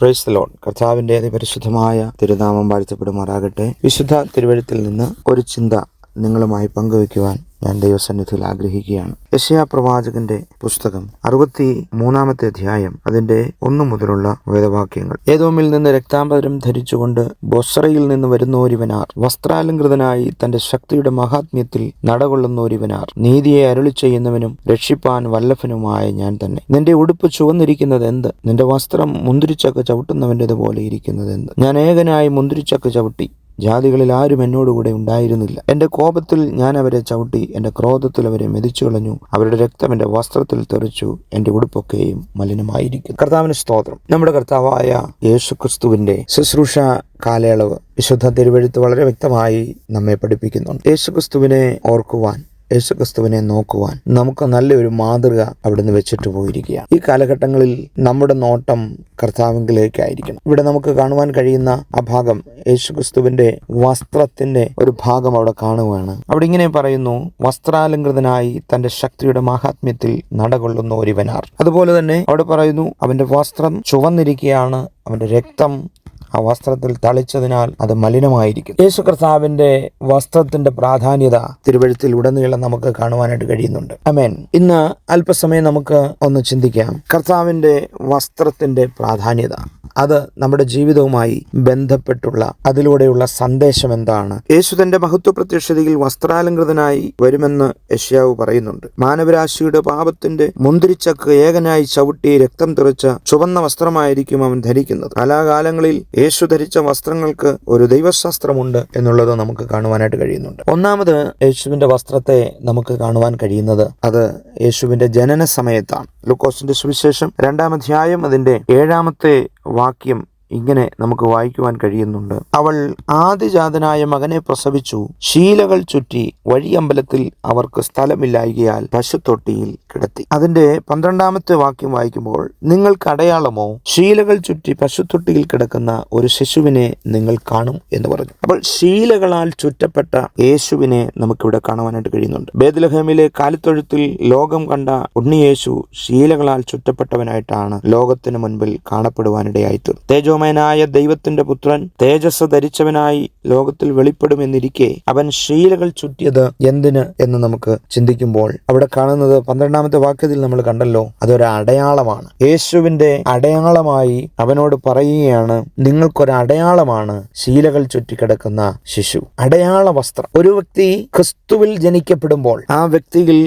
Praise the Lord. കർത്താവിന്റെ അതിപരിശുദ്ധമായ തിരുനാമം വാഴ്ത്തപ്പെടുമാറാകട്ടെ. വിശുദ്ധ തിരുവെഴുത്തിൽ നിന്ന് ഒരു ചിന്ത നിങ്ങളുമായി പങ്കുവയ്ക്കുവാൻ ഞാൻ ദൈവസന്നിധിയിൽ ആഗ്രഹിക്കുകയാണ്. യെശയ്യാ പ്രവാചകന്റെ പുസ്തകം 63 അധ്യായം അതിന്റെ 1 മുതലുള്ള വേദവാക്യങ്ങൾ. ഏദോമിൽ നിന്ന് രക്താംബരം ധരിച്ചുകൊണ്ട് ബൊസ്രയിൽ നിന്ന് വരുന്നോരിവനാർ, വസ്ത്രാലങ്കൃതനായി തന്റെ ശക്തിയുടെ മഹാത്മ്യത്തിൽ നടകൊള്ളുന്നോരിവനാർ, നീതിയെ അരുളി ചെയ്യുന്നവനും രക്ഷിപ്പാൻ വല്ലഭനുമായ ഞാൻ തന്നെ. നിന്റെ ഉടുപ്പ് ചുവന്നിരിക്കുന്നത് എന്ത്? നിന്റെ വസ്ത്രം മുന്തിരിച്ചക്ക് ചവിട്ടുന്നവൻ്റെതുപോലെ ഇരിക്കുന്നത് എന്ത്? ഞാൻ ഏകനായി മുന്തിരിച്ചക്ക് ചവിട്ടി, ജാതികളിൽ ആരും എന്നോടുകൂടെ ഉണ്ടായിരുന്നില്ല. എന്റെ കോപത്തിൽ ഞാൻ അവരെ ചവിട്ടി, എന്റെ ക്രോധത്തിൽ അവരെ മെതിച്ചു കളഞ്ഞു. അവരുടെ രക്തം എന്റെ വസ്ത്രത്തിൽ തെറിച്ചു, എന്റെ ഉടുപ്പൊക്കെയും മലിനമായിരിക്കും. കർത്താവിന് സ്തോത്രം. നമ്മുടെ കർത്താവായ യേശുക്രിസ്തുവിന്റെ ശുശ്രൂഷ കാലയളവ് വിശുദ്ധ തിരുവെഴുത്ത് വളരെ വ്യക്തമായി നമ്മെ പഠിപ്പിക്കുന്നുണ്ട്. യേശുക്രിസ്തുവിനെ ഓർക്കുവാൻ, യേശുക്രിസ്തുവിനെ നോക്കുവാൻ നമുക്ക് നല്ലൊരു മാതൃക അവിടുന്ന് വെച്ചിട്ട് പോയിരിക്കുകയാണ്. ഈ കാലഘട്ടങ്ങളിൽ നമ്മുടെ നോട്ടം കർത്താവിലേക്കായിരിക്കണം. ഇവിടെ നമുക്ക് കാണുവാൻ കഴിയുന്ന ആ ഭാഗം യേശുക്രിസ്തുവിന്റെ വസ്ത്രത്തിന്റെ ഒരു ഭാഗം അവിടെ കാണുകയാണ്. അവിടെ ഇങ്ങനെ പറയുന്നു, വസ്ത്രാലങ്കൃതനായി തന്റെ ശക്തിയുടെ മഹാത്മ്യത്തിൽ നടകൊള്ളുന്ന ഒരുവനാർ. അതുപോലെ തന്നെ അവിടെ പറയുന്നു, അവന്റെ വസ്ത്രം ചുവന്നിരിക്കുകയാണ്, അവന്റെ രക്തം ആ വസ്ത്രത്തിൽ തളിച്ചതിനാൽ അത് മലിനമായിരിക്കും. യേശു കർത്താവിന്റെ വസ്ത്രത്തിന്റെ പ്രാധാന്യത തിരുവെഴുത്തിൽ ഉടനീളം നമുക്ക് കാണുവാനായിട്ട് കഴിയുന്നുണ്ട്. ആമേൻ. ഇന്ന് അല്പസമയം നമുക്ക് ഒന്ന് ചിന്തിക്കാം. കർത്താവിന്റെ വസ്ത്രത്തിന്റെ പ്രാധാന്യത, അത് നമ്മുടെ ജീവിതവുമായി ബന്ധപ്പെട്ടുള്ള അതിലൂടെയുള്ള സന്ദേശം എന്താണ്? യേശു തന്റെ മഹത്വ പ്രത്യക്ഷതയിൽ വസ്ത്രാലങ്കൃതനായി വരുമെന്ന് യെശയ്യാവ് പറയുന്നുണ്ട്. മാനവരാശിയുടെ പാപത്തിന്റെ മുന്തിരിച്ചക്ക് ഏകനായി ചവിട്ടി രക്തം തെറിച്ച ചുവന്ന വസ്ത്രമായിരിക്കും അവൻ ധരിക്കുന്നത്. കാലാകാലങ്ങളിൽ യേശു ധരിച്ച വസ്ത്രങ്ങൾക്ക് ഒരു ദൈവശാസ്ത്രമുണ്ട് എന്നുള്ളത് നമുക്ക് കാണുവാനായിട്ട് കഴിയുന്നുണ്ട്. ഒന്നാമത്, യേശുവിന്റെ വസ്ത്രത്തെ നമുക്ക് കാണുവാൻ കഴിയുന്നത് അത് യേശുവിന്റെ ജനന സമയത്താണ്. ലൂക്കോസിന്റെ സുവിശേഷം 2 അധ്യായം അതിന്റെ 7 വാക്യം ഇങ്ങനെ നമുക്ക് വായിക്കുവാൻ കഴിയുന്നുണ്ട്. അവൾ ആദിജാതനായ മകനെ പ്രസവിച്ചു, ശീലകൾ ചുറ്റി വഴിയമ്പലത്തിൽ അവർക്ക് സ്ഥലമില്ലായ്കയാൽ പശുത്തൊട്ടിയിൽ കിടത്തി. അതിന്റെ 12 വാക്യം വായിക്കുമ്പോൾ, നിങ്ങൾക്ക് അടയാളമോ? ശീലകൾ ചുറ്റി പശുത്തൊട്ടിയിൽ കിടക്കുന്ന ഒരു ശിശുവിനെ നിങ്ങൾ കാണും എന്ന് പറഞ്ഞു. അപ്പോൾ ശീലകളാൽ ചുറ്റപ്പെട്ട യേശുവിനെ നമുക്കിവിടെ കാണുവാനായിട്ട് കഴിയുന്നുണ്ട്. ബേത്ലഹേമിലെ കാലിത്തൊഴുത്തിൽ ലോകം കണ്ട ഉണ്ണിയേശു ശീലകളാൽ ചുറ്റപ്പെട്ടവനായിട്ടാണ് ലോകത്തിന് മുൻപിൽ കാണപ്പെടുവാനിടയായിത്തീർന്നു. ായ ദൈവത്തിന്റെ പുത്രൻ തേജസ് ധരിച്ചവനായി ലോകത്തിൽ വെളിപ്പെടുമെന്നിരിക്കെ അവൻ ശീലകൾ ചുറ്റിയത് എന്തിന് എന്ന് നമുക്ക് ചിന്തിക്കുമ്പോൾ അവിടെ കാണുന്നത് 12 വാക്യത്തിൽ നമ്മൾ കണ്ടല്ലോ, അതൊരു അടയാളമാണ്. യേശുവിന്റെ അടയാളമായി അവനോട് പറയുകയാണ്, നിങ്ങൾക്കൊരു അടയാളമാണ് ശീലകൾ ചുറ്റിക്കിടക്കുന്ന ശിശു. അടയാള വസ്ത്രം. ഒരു വ്യക്തി ക്രിസ്തുവിൽ ജനിക്കപ്പെടുമ്പോൾ ആ വ്യക്തിയിൽ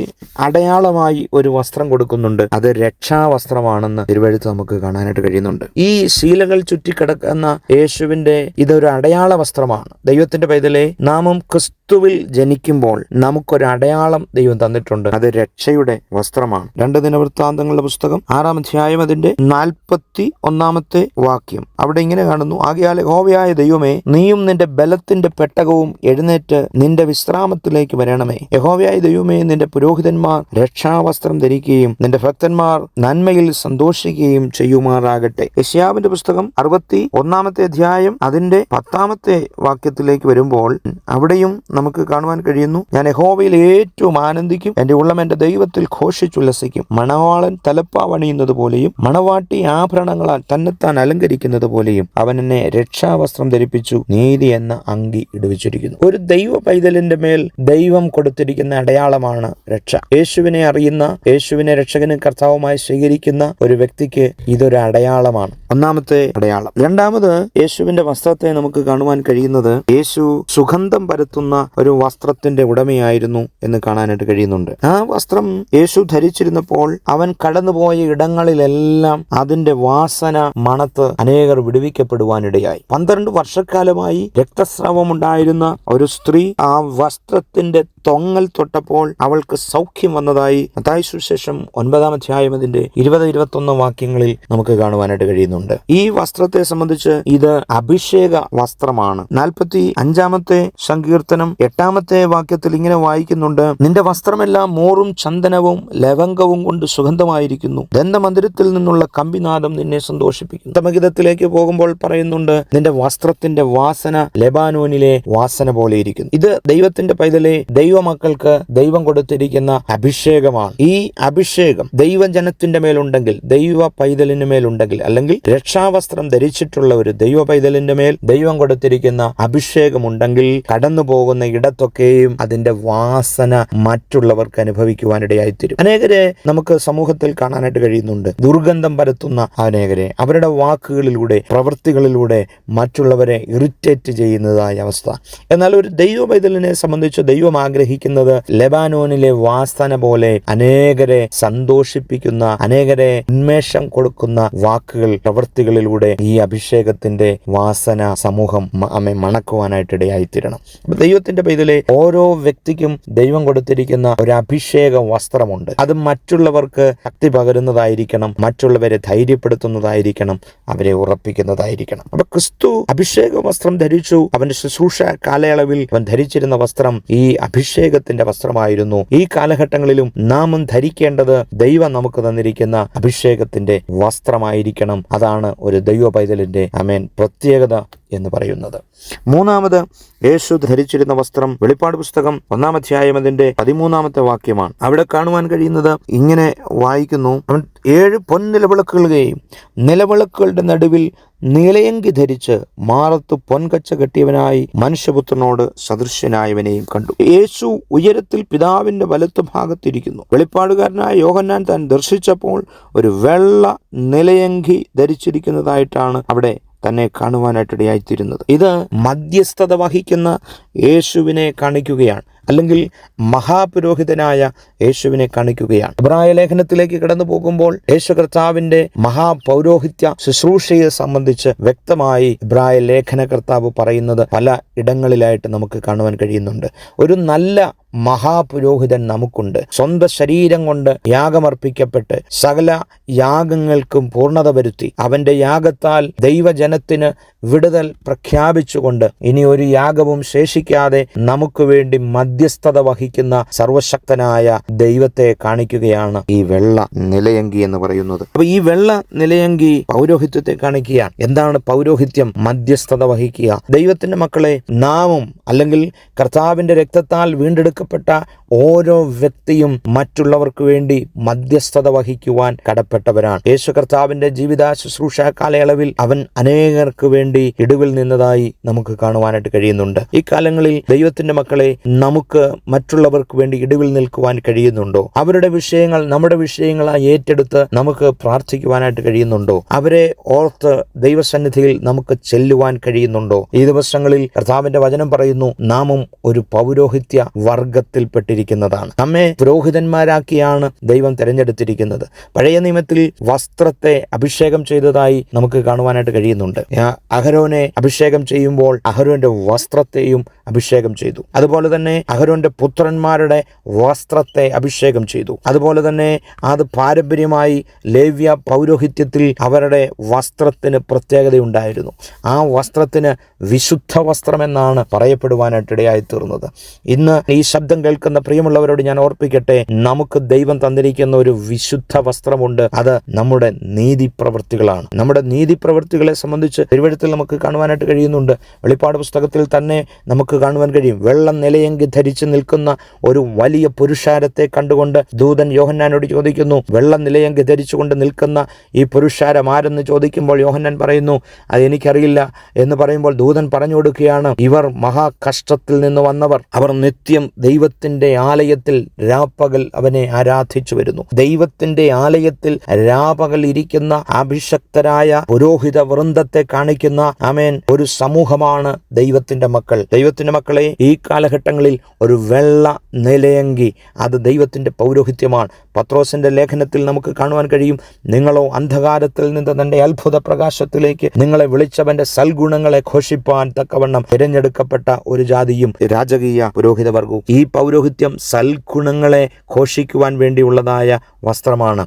അടയാളമായി ഒരു വസ്ത്രം കൊടുക്കുന്നുണ്ട്. അത് രക്ഷാവസ്ത്രമാണെന്ന് തിരുവെഴുത്ത് നമുക്ക് കാണാനായിട്ട് കഴിയുന്നുണ്ട്. ഈ ശീലകൾ ചുറ്റിക്കിടക്കുന്ന യേശുവിന്റെ ഇതൊരു അടയാള വസ്ത്രമാണ്. ദൈവത്തിന്റെ പൈതലേ, നാമും ക്രിസ്തുവിൽ ജനിക്കുമ്പോൾ നമുക്കൊരു അടയാളം ദൈവം തന്നിട്ടുണ്ട്. അത് രക്ഷയുടെ വസ്ത്രമാണ്. 2 ദിനവൃത്താന്തങ്ങളുടെ പുസ്തകം 6 അധ്യായം അതിന്റെ 41 വാക്യം അവിടെ ഇങ്ങനെ കാണുന്നു, ആകയാൽ യഹോവയായ ദൈവമേ, നീയും നിന്റെ ബലത്തിന്റെ പെട്ടകവും എഴുന്നേറ്റ് നിന്റെ വിശ്രാമത്തിലേക്ക് വരണമേ. യഹോവയായ ദൈവമേ, നിന്റെ പുരോഹിതന്മാർ രക്ഷാവസ്ത്രം ധരിക്കുകയും നിന്റെ ഭക്തന്മാർ നന്മയിൽ സന്തോഷിക്കുകയും ചെയ്യുമാറാകട്ടെ. യെശയ്യാവിന്റെ പുസ്തകം 61 അധ്യായം അതിന്റെ 10 വാക്യത്തിലേക്ക് വരുമ്പോൾ അവിടെയും നമുക്ക് കാണുവാൻ കഴിയുന്നു, ഞാൻ യഹോവയിൽ ഏറ്റവും ആനന്ദിക്കും, എന്റെ ഉള്ളം എന്റെ ദൈവത്തിൽ ഘോഷിച്ചുല്ലസിക്കും. മണവാളൻ തലപ്പാവണിയുന്നത് പോലെയും മണവാട്ടി ആഭരണങ്ങളാൽ തന്നെത്താൻ അലങ്കരിക്കുന്നത് പോലെയും അവൻ എന്നെ രക്ഷാവസ്ത്രം ധരിപ്പിച്ചു, നീതി എന്ന അങ്കി ഇടുവിച്ചിരിക്കുന്നു. ഒരു ദൈവ പൈതലിന്റെ മേൽ ദൈവം കൊടുത്തിരിക്കുന്ന അടയാളമാണ് രക്ഷ. യേശുവിനെ അറിയുന്ന, യേശുവിനെ രക്ഷകനും കർത്താവുമായി സ്വീകരിക്കുന്ന ഒരു വ്യക്തിക്ക് ഇതൊരു അടയാളമാണ്. ഒന്നാമത്തെ അടയാളം. രണ്ടാമത്, യേശുവിന്റെ വസ്ത്രത്തെ നമുക്ക് കാണുവാൻ കഴിയുന്നത് യേശു സുഗന്ധം പരത്തുന്ന ഒരു വസ്ത്രത്തിന്റെ ഉടമയായിരുന്നു എന്ന് കാണാനായിട്ട് കഴിയുന്നുണ്ട്. ആ വസ്ത്രം യേശു ധരിച്ചിരുന്നപ്പോൾ അവൻ കടന്നുപോയ ഇടങ്ങളിലെല്ലാം അതിന്റെ വാസന മണത്ത് അനേകർ വിടുവിക്കപ്പെടുവാനിടയായി. 12 വർഷക്കാലമായി രക്തസ്രാവം ഉണ്ടായിരുന്ന ഒരു സ്ത്രീ ആ വസ്ത്രത്തിന്റെ തൊങ്ങൽ തൊട്ടപ്പോൾ അവൾക്ക് സൗഖ്യം വന്നതായി മത്തായി സുവിശേഷം 9 അധ്യായം അതിന്റെ 20-21 വാക്യങ്ങളിൽ നമുക്ക് കാണുവാനായിട്ട് കഴിയുന്നുണ്ട്. ഈ വസ്ത്രത്തെ സംബന്ധിച്ച് ഇത് അഭിഷേക വസ്ത്രമാണ്. 45 സങ്കീർത്തനം 8 വാക്യത്തിൽ ഇങ്ങനെ വായിക്കുന്നുണ്ട്, നിന്റെ വസ്ത്രമെല്ലാം മോറും ചന്ദനവും ലവംഗവും കൊണ്ട് സുഗന്ധമായിരിക്കുന്നു, ദന്തമന്ദിരത്തിൽ നിന്നുള്ള കമ്പിനാദം നിന്നെ സന്തോഷിപ്പിക്കുന്നു. സമഗീതത്തിലേക്ക് പോകുമ്പോൾ പറയുന്നുണ്ട്, നിന്റെ വസ്ത്രത്തിന്റെ വാസന ലെബാനോനിലെ വാസന പോലെ ഇരിക്കുന്നു. ഇത് ദൈവത്തിന്റെ പൈതലെ, ദൈവമക്കൾക്ക് ദൈവം കൊടുത്തിരിക്കുന്ന അഭിഷേകമാണ്. ഈ അഭിഷേകം ദൈവജനത്തിന്റെ മേലുണ്ടെങ്കിൽ, ദൈവ പൈതലിന് മേലുണ്ടെങ്കിൽ, അല്ലെങ്കിൽ രക്ഷാവസ്ത്രം ധരിച്ചിട്ടുള്ള ഒരു ദൈവ പൈതലിന്റെ മേൽ ദൈവം കൊടുത്തിരിക്കുന്ന അഭിഷേകമുണ്ടെങ്കിൽ കടന്നു പോകുന്ന ഇടത്തൊക്കെയും അതിന്റെ വാസന മറ്റുള്ളവർക്ക് അനുഭവിക്കുവാനിടയായിത്തീരും. അനേകരെ നമുക്ക് സമൂഹത്തിൽ കാണാനായിട്ട് കഴിയുന്നുണ്ട്. ദുർഗന്ധം പരത്തുന്ന അനേകരെ അവരുടെ വാക്കുകളിലൂടെ, പ്രവൃത്തികളിലൂടെ മറ്റുള്ളവരെ ഇറിറ്റേറ്റ് ചെയ്യുന്നതായ അവസ്ഥ. എന്നാൽ ഒരു ദൈവ പൈതലിനെ സംബന്ധിച്ച് ദൈവം ആഗ്രഹിക്കുന്നത് ലെബാനോനിലെ വാസന പോലെ അനേകരെ സന്തോഷിപ്പിക്കുന്ന, അനേകരെ ഉന്മേഷം കൊടുക്കുന്ന വാക്കുകൾ, പ്രവൃത്തികളിലൂടെ ഈ അഭിഷേകത്തിന്റെ വാസന സമൂഹം മണക്കുവാനായിട്ട് ഇടയായിത്തീരണം. അപ്പൊ ദൈവത്തിന്റെ പൈതലെ, ഓരോ വ്യക്തിക്കും ദൈവം കൊടുത്തിരിക്കുന്ന ഒരു അഭിഷേക വസ്ത്രമുണ്ട്. അത് മറ്റുള്ളവർക്ക് ശക്തി പകരുന്നതായിരിക്കണം, മറ്റുള്ളവരെ ധൈര്യപ്പെടുത്തുന്നതായിരിക്കണം, അവരെ ഉറപ്പിക്കുന്നതായിരിക്കണം. അപ്പൊ ക്രിസ്തു അഭിഷേക വസ്ത്രം ധരിച്ചു. അവന്റെ ശുശ്രൂഷ കാലയളവിൽ അവൻ ധരിച്ചിരുന്ന വസ്ത്രം ഈ അഭിഷേകത്തിന്റെ വസ്ത്രമായിരുന്നു. ഈ കാലഘട്ടങ്ങളിലും നാം ധരിക്കേണ്ടത് ദൈവം നമുക്ക് തന്നിരിക്കുന്ന അഭിഷേകത്തിന്റെ വസ്ത്രമായിരിക്കണം. അതാണ് ഒരു ദൈവ പൈതലിന്റെ പ്രത്യേകത എന്ന് പറയുന്നത്. മൂന്നാമത്, യേശു ധരിച്ചിരുന്ന വസ്ത്രം വെളിപ്പാട് പുസ്തകം 1-ാം അധ്യായം അതിന്റെ 13-ാമത്തെ വാക്യമാണ്. അവിടെ കാണുവാൻ കഴിയുന്നത് ഇങ്ങനെ വായിക്കുന്നു: അവൻ 7 പൊൻനിലവിളക്കുകളുടെയും നിലവിളക്കുകളുടെ നടുവിൽ നിലയങ്കി ധരിച്ച് മാറത്ത് പൊൻകച്ച കെട്ടിയവനായി മനുഷ്യപുത്രനോട് സദൃശ്യനായവനെയും കണ്ടു. യേശു ഉയരത്തിൽ പിതാവിന്റെ വലത്തു ഭാഗത്തിരിക്കുന്നു. വെളിപ്പാടുകാരനായ യോഹന്നാൻ താൻ ദർശിച്ചപ്പോൾ ഒരു വെള്ള നിലയങ്കി ധരിച്ചിരിക്കുന്നതായിട്ടാണ് അവിടെ തന്നെ കാണുവാനായിട്ടിടയായിത്തീരുന്നത്. ഇത് മധ്യസ്ഥത വഹിക്കുന്ന യേശുവിനെ കാണിക്കുകയാണ്, അല്ലെങ്കിൽ മഹാപുരോഹിതനായ യേശുവിനെ കാണിക്കുകയാണ്. എബ്രായ ലേഖനത്തിലേക്ക് കടന്നു പോകുമ്പോൾ യേശു കർത്താവിന്റെ മഹാപൗരോഹിത്യ ശുശ്രൂഷയെ സംബന്ധിച്ച് വ്യക്തമായി എബ്രായ ലേഖന കർത്താവ് പറയുന്നത് പല ഇടങ്ങളിലായിട്ട് നമുക്ക് കാണുവാൻ കഴിയുന്നുണ്ട്. ഒരു നല്ല മഹാപുരോഹിതൻ നമുക്കുണ്ട്. സ്വന്തം ശരീരം കൊണ്ട് യാഗമർപ്പിക്കപ്പെട്ട് സകല യാഗങ്ങൾക്കും പൂർണ്ണത വരുത്തി അവന്റെ യാഗത്താൽ ദൈവജനത്തിന് വിടുതൽ പ്രഖ്യാപിച്ചുകൊണ്ട് ഇനി ഒരു യാഗവും ശേഷിക്കാതെ നമുക്ക് വേണ്ടി മധ്യസ്ഥത വഹിക്കുന്ന സർവശക്തനായ ദൈവത്തെ കാണിക്കുകയാണ് ഈ വെള്ള നിലയങ്കി എന്ന് പറയുന്നത്. അപ്പൊ ഈ വെള്ള നിലയങ്കി പൗരോഹിത്യത്തെ കാണിക്കുകയാണ്. എന്താണ് പൗരോഹിത്യം? മധ്യസ്ഥത വഹിക്കുക. ദൈവത്തിന്റെ മക്കളെ, നാമും അല്ലെങ്കിൽ കർത്താവിന്റെ രക്തത്താൽ വീണ്ടെടുക്കപ്പെട്ട ഓരോ വ്യക്തിയും മറ്റുള്ളവർക്ക് വേണ്ടി മധ്യസ്ഥത വഹിക്കുവാൻ കടപ്പെട്ടവരാണ്. യേശു കർത്താവിന്റെ ജീവിത ശുശ്രൂഷ കാലയളവിൽ അവൻ അനേകർക്ക് വേണ്ടി ഇടിവിൽ നിന്നതായി നമുക്ക് കാണുവാനായിട്ട് കഴിയുന്നുണ്ട്. ഈ കാലങ്ങളിൽ ദൈവത്തിന്റെ മക്കളെ, നമുക്ക് മറ്റുള്ളവർക്ക് വേണ്ടി ഇടിവിൽ നിൽക്കുവാൻ കഴിയുന്നുണ്ടോ? അവരുടെ വിഷയങ്ങൾ നമ്മുടെ വിഷയങ്ങളായി ഏറ്റെടുത്ത് നമുക്ക് പ്രാർത്ഥിക്കുവാനായിട്ട് കഴിയുന്നുണ്ടോ? അവരെ ഓർത്ത് ദൈവസന്നിധിയിൽ നമുക്ക് ചെല്ലുവാൻ കഴിയുന്നുണ്ടോ? ഈ ദിവസങ്ങളിൽ കർത്താവിന്റെ വചനം പറയുന്നു, നാമും ഒരു പൗരോഹിത്യ വർഗത്തിൽപ്പെട്ടിരിക്കുന്നതാണ്. നമ്മെ പുരോഹിതന്മാരാക്കിയാണ് ദൈവം തിരഞ്ഞെടുത്തിരിക്കുന്നത്. പഴയ നിയമത്തിൽ വസ്ത്രത്തെ അഭിഷേകം ചെയ്തതായി നമുക്ക് കാണുവാനായിട്ട് കഴിയുന്നുണ്ട്. അഹരോനെ അഭിഷേകം ചെയ്യുമ്പോൾ അഹരോന്റെ വസ്ത്രത്തെയും അഭിഷേകം ചെയ്തു. അതുപോലെ തന്നെ അഹരോന്റെ പുത്രന്മാരുടെ വസ്ത്രത്തെ അഭിഷേകം ചെയ്തു. അതുപോലെ തന്നെ അത് പാരമ്പര്യമായി ലേവ്യ പൗരോഹിത്യത്തിൽ അവരുടെ വസ്ത്രത്തിന് പ്രത്യേകതയുണ്ടായിരുന്നു. ആ വസ്ത്രത്തിന് വിശുദ്ധ വസ്ത്രമെന്നാണ് പറയപ്പെടുവാനായിട്ടിടയായി തീർന്നത്. ഇന്ന് ഈ ശബ്ദം കേൾക്കുന്ന പ്രിയമുള്ളവരോട് ഞാൻ ഓർപ്പിക്കട്ടെ, നമുക്ക് ദൈവം തന്നിരിക്കുന്ന ഒരു വിശുദ്ധ വസ്ത്രമുണ്ട്. അത് നമ്മുടെ നീതി പ്രവൃത്തികളാണ്. നമ്മുടെ നീതി പ്രവൃത്തികളെ സംബന്ധിച്ച് തിരുവെഴുത്തിൽ നമുക്ക് കാണുവാനായിട്ട് കഴിയുന്നുണ്ട്. വെളിപ്പാട് പുസ്തകത്തിൽ തന്നെ നമുക്ക് കാണുവാൻ കഴിയും. വെള്ളം നിലയങ്കി ധരിച്ചു നിൽക്കുന്ന ഒരു വലിയ പുരുഷാരത്തെ കണ്ടുകൊണ്ട് ദൂതൻ യോഹന്നാനോട് ചോദിക്കുന്നു, വെള്ളം നിലയങ്കി ധരിച്ചുകൊണ്ട് നിൽക്കുന്ന ഈ പുരുഷാരം ആരെന്ന് ചോദിക്കുമ്പോൾ യോഹന്നാൻ പറയുന്നു, അത് എനിക്കറിയില്ല എന്ന് പറയുമ്പോൾ ദൂതൻ പറഞ്ഞു കൊടുക്കുകയാണ്, ഇവർ മഹാകഷ്ടത്തിൽ നിന്ന് വന്നവർ. അവർ നിത്യം ദൈവത്തിന്റെ ആലയത്തിൽ രാപ്പകൽ അവനെ ആരാധിച്ചു വരുന്നു. ദൈവത്തിന്റെ ആലയത്തിൽ രാപ്പകൽ ഇരിക്കുന്ന അഭിഷക്തരായ പുരോഹിത വൃന്ദത്തെ കാണിക്കുന്ന ഒരു സമൂഹമാണ് ദൈവത്തിന്റെ മക്കൾ. ദൈവത്തിന്റെ മക്കളെ, ഈ കാലഘട്ടങ്ങളിൽ ഒരു വെള്ള നിലയങ്കി, അത് ദൈവത്തിന്റെ പൗരോഹിത്യമാണ്. പത്രോസിന്റെ ലേഖനത്തിൽ നമുക്ക് കാണുവാൻ കഴിയും, നിങ്ങളോ അന്ധകാരത്തിൽ നിന്ന് തന്റെ അത്ഭുത പ്രകാശത്തിലേക്ക് നിങ്ങളെ വിളിച്ചവന്റെ സൽഗുണങ്ങളെ ഘോഷിപ്പാൻ തക്കവണ്ണം തിരഞ്ഞെടുക്കപ്പെട്ട ഒരു ജാതിയും രാജകീയ പുരോഹിത വർഗവും. ഈ പൗരോഹിത്യം സൽഗുണങ്ങളെ ഘോഷിക്കുവാൻ വേണ്ടിയുള്ളതായ വസ്ത്രമാണ്.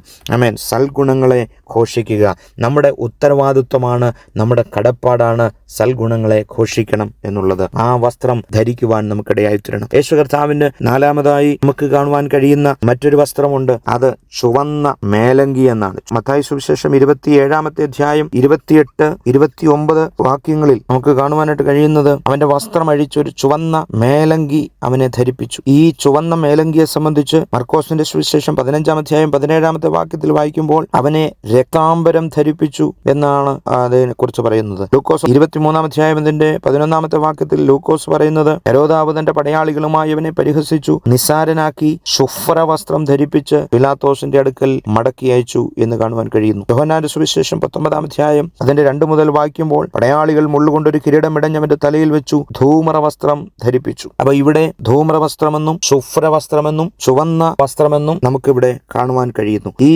സൽഗുണങ്ങളെ ഘോഷിക്കുക നമ്മുടെ ഉത്തരവാദിത്വമാണ്, നമ്മുടെ കടപ്പാടാണ് സൽഗുണങ്ങളെ ഘോഷിക്കണം എന്നുള്ളത്. ആ വസ്ത്രം ധരിക്കുവാൻ നമുക്കിടയായി തീരണം. യേശു കർത്താവിന് നാലാമതായി നമുക്ക് കാണുവാൻ കഴിയുന്ന മറ്റൊരു വസ്ത്രമുണ്ട്. അത് ചുവന്ന മേലങ്കി എന്നാണ്. മത്തായി സുവിശേഷം 27-ാമത്തെ അധ്യായം 28, 29 വാക്യങ്ങളിൽ നമുക്ക് കാണുവാനായിട്ട് കഴിയുന്നത്, അവന്റെ വസ്ത്രം അഴിച്ചൊരു ചുവന്ന മേലങ്കി അവനെ ധരിപ്പിച്ചു. ഈ ചുവന്ന മേലങ്കിയെ സംബന്ധിച്ച് മർക്കോസിന്റെ സുവിശേഷം 15-ാം അധ്യായം 17-ാമത്തെ വാക്യത്തിൽ വായിക്കുമ്പോൾ അവനെ രക്താംബരം ധരിപ്പിച്ചു എന്നാണ് അതിനെ കുറിച്ച് പറയുന്നത്. ലൂക്കോസ് 23-ാം അധ്യായം 11-ാമത്തെ വാക്യത്തിൽ ലൂക്കോസ് പറയുന്നത്, ഹെരോദാവ് തന്റെ പടയാളികളുമായി അവനെ പരിഹസിച്ചു, നിസ്സാരനാക്കി ശുഭ്ര വസ്ത്രം ധരിപ്പിച്ച് പിലാത്തോസിന്റെ അടുക്കൽ മടക്കി അയച്ചു എന്ന് കാണുവാൻ കഴിയുന്നു. യോഹന്നാന്റെ സുവിശേഷം 19-ാം അധ്യായം 2 മുതൽ വായിക്കുമ്പോൾ പടയാളികൾ മുള്ളുകൊണ്ടൊരു കിരീടം ഇടഞ്ഞവന്റെ തലയിൽ വെച്ചു ധൂമ്ര വസ്ത്രം ധരിപ്പിച്ചു. അപ്പൊ ഇവിടെ ധൂമ്ര വസ്ത്രമെന്നും ശുഭ്ര വസ്ത്രമെന്നും ചുവന്ന വസ്ത്രമെന്നും നമുക്കിവിടെ കാണുവാൻ കഴിയുന്നു. ഈ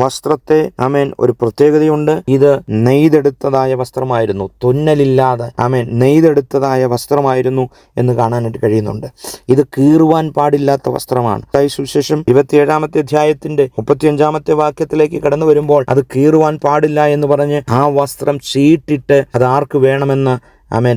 വസ്ത്രത്തെ ഒരു പ്രത്യേകതയുണ്ട്. ഇത് നെയ്തെടുത്തതായ വസ്ത്രമായിരുന്നു, തുന്നലില്ലാതെ നെയ്തെടുത്തതായ വസ്ത്രമായിരുന്നു എന്ന് കാണാനായിട്ട് കഴിയുന്നുണ്ട്. ഇത് കീറുവാൻ പാടില്ലാത്ത വസ്ത്രമാണ്. സുവിശേഷം 27-ാമത്തെ അധ്യായത്തിന്റെ 35-ാമത്തെ വാക്യത്തിലേക്ക് കടന്നു വരുമ്പോൾ അത് കീറുവാൻ പാടില്ല എന്ന് പറഞ്ഞ് ആ വസ്ത്രം ചീട്ടിട്ട് അത് ആർക്ക് വേണമെന്ന്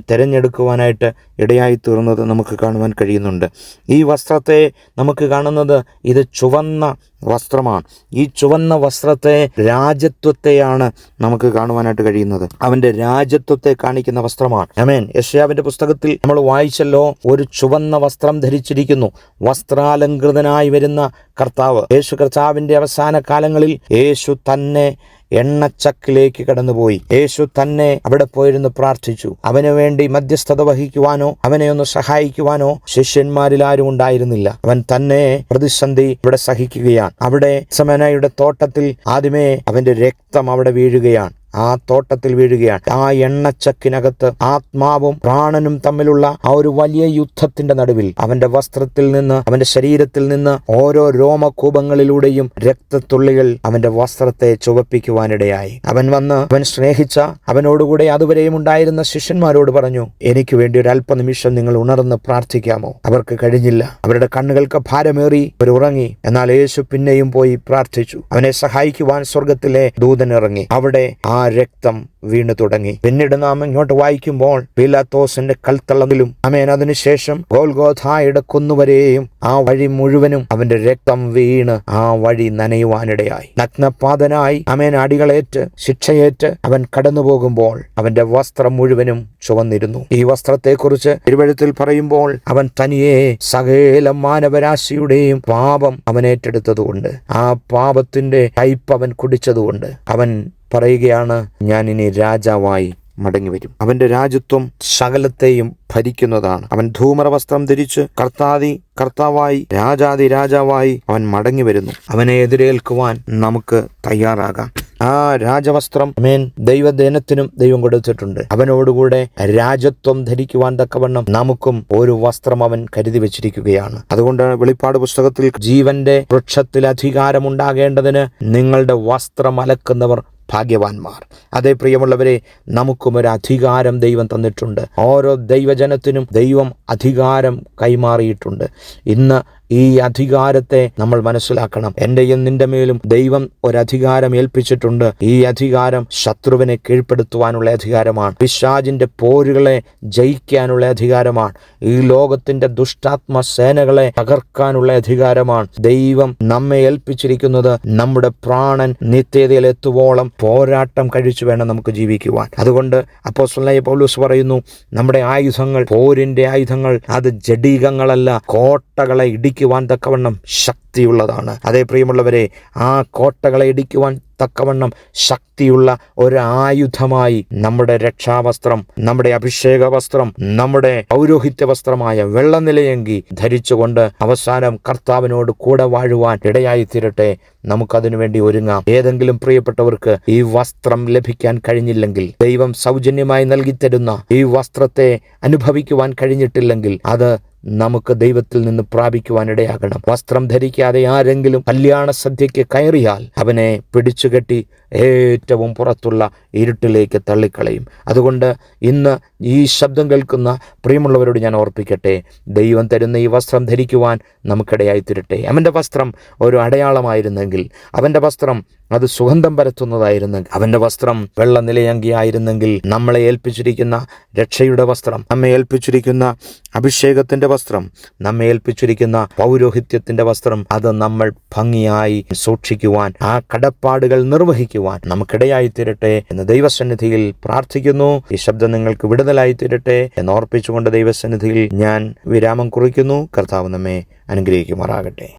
തിരഞ്ഞെടുക്കുവാനായിട്ട് ഇടയായി തീർന്നത് നമുക്ക് കാണുവാൻ കഴിയുന്നുണ്ട്. ഈ വസ്ത്രത്തെ നമുക്ക് കാണുന്നത് ഇത് ചുവന്ന വസ്ത്രമാണ്. ഈ ചുവന്ന വസ്ത്രത്തെ രാജത്വത്തെയാണ് നമുക്ക് കാണുവാനായിട്ട് കഴിയുന്നത്. അവന്റെ രാജത്വത്തെ കാണിക്കുന്ന വസ്ത്രമാണ്. യെശയ്യാവിന്റെ പുസ്തകത്തിൽ നമ്മൾ വായിച്ചല്ലോ, ഒരു ചുവന്ന വസ്ത്രം ധരിച്ചിരിക്കുന്നു വസ്ത്രാലങ്കൃതനായി വരുന്ന കർത്താവ്. യേശു കർത്താവിന്റെ അവസാന കാലങ്ങളിൽ യേശു തന്നെ എണ്ണച്ചക്കിലേക്ക് കടന്നുപോയി. യേശു തന്നെ അവിടെ പോയിരുന്നു പ്രാർത്ഥിച്ചു. അവന് വേണ്ടി മധ്യസ്ഥത വഹിക്കുവാനോ അവനെ ഒന്ന് സഹായിക്കുവാനോ ശിഷ്യന്മാരിൽ ആരും ഉണ്ടായിരുന്നില്ല. അവൻ തന്നെ പ്രതിസന്ധി ഇവിടെ സഹിക്കുകയാണ്. അവിടെ ഗെത്സമനയുടെ തോട്ടത്തിൽ ആദ്യമേ അവന്റെ രക്തം അവിടെ വീഴുകയാണ്, ആ തോട്ടത്തിൽ വീഴുകയാണ്. ആ എണ്ണച്ചക്കിനകത്ത് ആത്മാവും പ്രാണനും തമ്മിലുള്ള ആ ഒരു വലിയ യുദ്ധത്തിന്റെ നടുവിൽ അവന്റെ വസ്ത്രത്തിൽ നിന്ന്, അവന്റെ ശരീരത്തിൽ നിന്ന് ഓരോ രോമകൂപങ്ങളിലൂടെയും രക്തത്തുള്ളികൾ അവന്റെ വസ്ത്രത്തെ ചുവപ്പിക്കുവാനിടയായി. അവൻ സ്നേഹിച്ച അവനോടുകൂടെ അതുവരെയും ഉണ്ടായിരുന്ന ശിഷ്യന്മാരോട് പറഞ്ഞു, എനിക്ക് വേണ്ടി ഒരു അല്പനിമിഷം നിങ്ങൾ ഉണർന്ന് പ്രാർത്ഥിക്കാമോ? അവർക്ക് കഴിഞ്ഞില്ല. അവരുടെ കണ്ണുകൾക്ക് ഭാരമേറി അവർ ഉറങ്ങി. എന്നാൽ യേശു പിന്നെയും പോയി പ്രാർത്ഥിച്ചു. അവനെ സഹായിക്കുവാൻ സ്വർഗത്തിലെ ദൂതൻ ഇറങ്ങി. അവിടെ ആ രക്തം വീണു തുടങ്ങി. പിന്നീട് നാം ഇങ്ങോട്ട് വായിക്കുമ്പോൾ പീലാത്തോസിന്റെ കൽത്തളത്തിലും അതിനുശേഷം ഗോൽഗോഥായുടെ കുന്നുവരെയും ആ വഴി മുഴുവനും അവന്റെ രക്തം വീണ് ആ വഴി നനയുവാനിടയായി. നഗ്നപാതനായി അടികളേറ്റ് ശിക്ഷയേറ്റ് അവൻ കടന്നു പോകുമ്പോൾ അവന്റെ വസ്ത്രം മുഴുവനും ചുവന്നിരുന്നു. ഈ വസ്ത്രത്തെക്കുറിച്ച് തിരുവെഴുത്തിൽ പറയുമ്പോൾ അവൻ തനിയെ സകല മാനവരാശിയുടെയും പാപം അവൻ ഏറ്റെടുത്തതുകൊണ്ട്, ആ പാപത്തിന്റെ കയ്പ് അവൻ കുടിച്ചതുകൊണ്ട് അവൻ പറയുകയാണ്, ഞാൻ ഇനി രാജാവായി മടങ്ങി വരും. അവന്റെ രാജ്യത്വം സകലത്തെയും ഭരിക്കുന്നതാണ്. അവൻ ധൂമ്ര വസ്ത്രം ധരിച്ച് കർത്താവായി രാജാതി രാജാവായി അവൻ മടങ്ങി വരുന്നു. അവനെ എതിരേൽക്കുവാൻ നമുക്ക് തയ്യാറാകാം. ആ രാജവസ്ത്രം ദൈവജനത്തിനും ദൈവം കൊടുത്തിട്ടുണ്ട്. അവനോടുകൂടെ രാജത്വം ധരിക്കുവാൻ തക്കവണ്ണം നമുക്കും ഒരു വസ്ത്രം അവൻ കരുതി വെച്ചിരിക്കുകയാണ്. അതുകൊണ്ടാണ് വെളിപ്പാട് പുസ്തകത്തിൽ ജീവന്റെ വൃക്ഷത്തിൽ അധികാരമുണ്ടാകേണ്ടതിന് നിങ്ങളുടെ വസ്ത്രം അലക്കുന്നവർ ഭാഗ്യവാന്മാർ. അതേ പ്രിയമുള്ളവരെ, നമുക്കും ഒരു അധികാരം ദൈവം തന്നിട്ടുണ്ട്. ഓരോ ദൈവജനത്തിനും ദൈവം അധികാരം കൈമാറിയിട്ടുണ്ട്. ഇന്ന് ഈ അധികാരത്തെ നമ്മൾ മനസ്സിലാക്കണം. എന്റെയും നിന്റെ മേലും ദൈവം ഒരധികാരം ഏൽപ്പിച്ചിട്ടുണ്ട്. ഈ അധികാരം ശത്രുവിനെ കീഴ്പ്പെടുത്തുവാനുള്ള അധികാരമാണ്. പിശാചിന്റെ പോരുകളെ ജയിക്കാനുള്ള അധികാരമാണ്. ഈ ലോകത്തിന്റെ ദുഷ്ടാത്മ സേനകളെ തകർക്കാനുള്ള അധികാരമാണ്. ദൈവം നമ്മെ ഏൽപ്പിച്ചിരിക്കുന്നത് നമ്മുടെ പ്രാണൻ നിത്യതയിൽ എത്തുവോളം പോരാട്ടം കഴിച്ചു വേണം നമുക്ക് ജീവിക്കുവാൻ. അതുകൊണ്ട് അപ്പോസ്തലനായ പൗലോസ് പറയുന്നു, നമ്മുടെ ആയുധങ്ങൾ, പോരിന്റെ ആയുധങ്ങൾ അത് ജഡികങ്ങളല്ല, കോട്ടകളെ ഇടിക്കുവാൻ തക്കവണ്ണം ശക്തിയുള്ളതാണ്. അതേ പ്രിയമുള്ളവരെ, ആ കോട്ടകളെ ഇടിക്കുവാൻ തക്കവണ്ണം ശക്തിയുള്ള ഒരു ആയുധമായി നമ്മുടെ രക്ഷാവസ്ത്രം, നമ്മുടെ അഭിഷേക വസ്ത്രം, നമ്മുടെ പൗരോഹിത്യ വസ്ത്രമായ വെള്ളനിലയങ്കി ധരിച്ചുകൊണ്ട് അവസാനം കർത്താവിനോട് കൂടെ വാഴുവാൻ ഇടയായി തീരട്ടെ. നമുക്കതിനു വേണ്ടി ഒരുങ്ങാം. ഏതെങ്കിലും പ്രിയപ്പെട്ടവർക്ക് ഈ വസ്ത്രം ലഭിക്കാൻ കഴിഞ്ഞില്ലെങ്കിൽ, ദൈവം സൗജന്യമായി നൽകിത്തരുന്ന ഈ വസ്ത്രത്തെ അനുഭവിക്കുവാൻ കഴിഞ്ഞിട്ടില്ലെങ്കിൽ, അത് നമുക്ക് ദൈവത്തിൽ നിന്ന് പ്രാപിക്കുവാനിടയാകണം. വസ്ത്രം ധരിക്കാതെ ആരെങ്കിലും കല്യാണ സദ്യയ്ക്ക് കയറിയാൽ അവനെ പിടിച്ചുകെട്ടി ഏറ്റവും പുറത്തുള്ള ഇരുട്ടിലേക്ക് തള്ളിക്കളയും. അതുകൊണ്ട് ഇന്ന് ഈ ശബ്ദം കേൾക്കുന്ന പ്രിയമുള്ളവരോട് ഞാൻ ഓർപ്പിക്കട്ടെ, ദൈവം തരുന്ന ഈ വസ്ത്രം ധരിക്കുവാൻ നമുക്കിടയായി തീരട്ടെ. അവൻ്റെ വസ്ത്രം ഒരു അടയാളമായിരുന്നെങ്കിൽ, അവൻ്റെ വസ്ത്രം അത് സുഗന്ധം പരത്തുന്നതായിരുന്നെങ്കിൽ, അവൻ്റെ വസ്ത്രം വെള്ള നിലയങ്കിയായിരുന്നെങ്കിൽ, നമ്മളെ ഏൽപ്പിച്ചിരിക്കുന്ന രക്ഷയുടെ വസ്ത്രം, നമ്മെ ഏൽപ്പിച്ചിരിക്കുന്ന അഭിഷേകത്തിൻ്റെ വസ്ത്രം, നമ്മെ ഏൽപ്പിച്ചിരിക്കുന്ന പൗരോഹിത്യത്തിൻ്റെ വസ്ത്രം, അത് നമ്മൾ ഭംഗിയായി സൂക്ഷിക്കുവാൻ, ആ കടപ്പാടുകൾ നിർവഹിക്കുവാൻ നമുക്കിടയായി തീരട്ടെ എന്ന് ദൈവസന്നിധിയിൽ പ്രാർത്ഥിക്കുന്നു. ഈ ശബ്ദം നിങ്ങൾക്ക് വിടുതലായി തീരട്ടെ എന്ന് ഓർപ്പിച്ചുകൊണ്ട് ദൈവസന്നിധിയിൽ ഞാൻ വിരാമം കുറിക്കുന്നു. കർത്താവ് നമ്മെ അനുഗ്രഹിക്കുമാറാകട്ടെ.